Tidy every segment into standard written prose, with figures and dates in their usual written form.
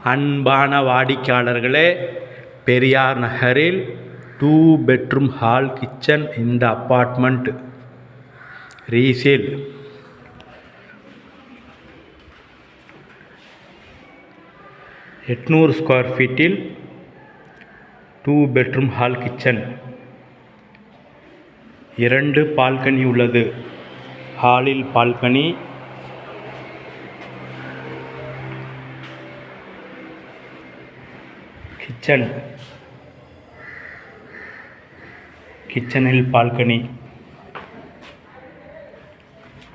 அன்பான வாடிக்கையாளர்களே, பெரியார் நகரில் 2 பெட்ரூம் ஹால் கிச்சன் இந்த அப்பார்ட்மெண்ட் ரீசேல். 800 ஸ்கொயர் ஃபீட்டில் 2 பெட்ரூம் ஹால் கிச்சன், 2 பால்கனி உள்ளது. ஹாலில் பால்கனி, கிச்சனில் பால்கனி,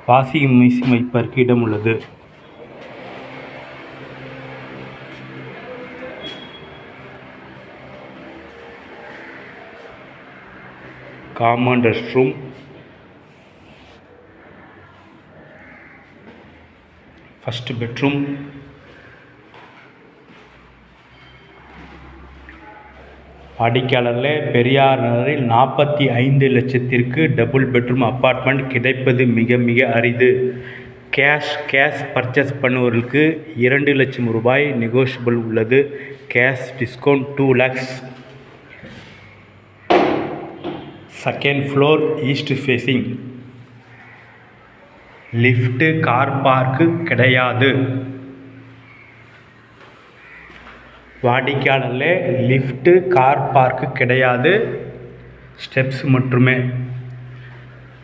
வாஷிங் மிஷின் வைப்பதற்கு இடம் உள்ளது. Common rest room, first bedroom, வாடிக்கையாளர்களே, பெரியார் நகரில் 45 லட்சத்திற்கு டபுள் பெட்ரூம் அப்பார்ட்மெண்ட் கிடைப்பது மிக மிக அரிது. கேஷ் பர்ச்சேஸ் பண்ணுவவர்களுக்கு 2 லட்சம் ரூபாய் நெகோஷியபிள் உள்ளது. Cash discount 2 lakhs. Second floor, east facing. Lift, car park கிடையாது. வாடிக்கையாளர்களே, லிஃப்ட், கார் பார்க்கு கிடையாது, ஸ்டெப்ஸ் மட்டுமே.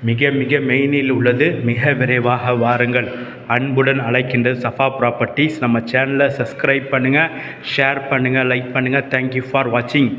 மிக மிக மெயினில் உள்ளது. மிக விரைவாக வாருங்கள். அன்புடன் அழைக்கின்றது சஃபா ப்ராப்பர்ட்டிஸ். நம்ம சேனலை சப்ஸ்கிரைப் பண்ணுங்கள், ஷேர் பண்ணுங்கள், லைக் பண்ணுங்கள். தேங்க்யூ ஃபார் வாட்சிங்.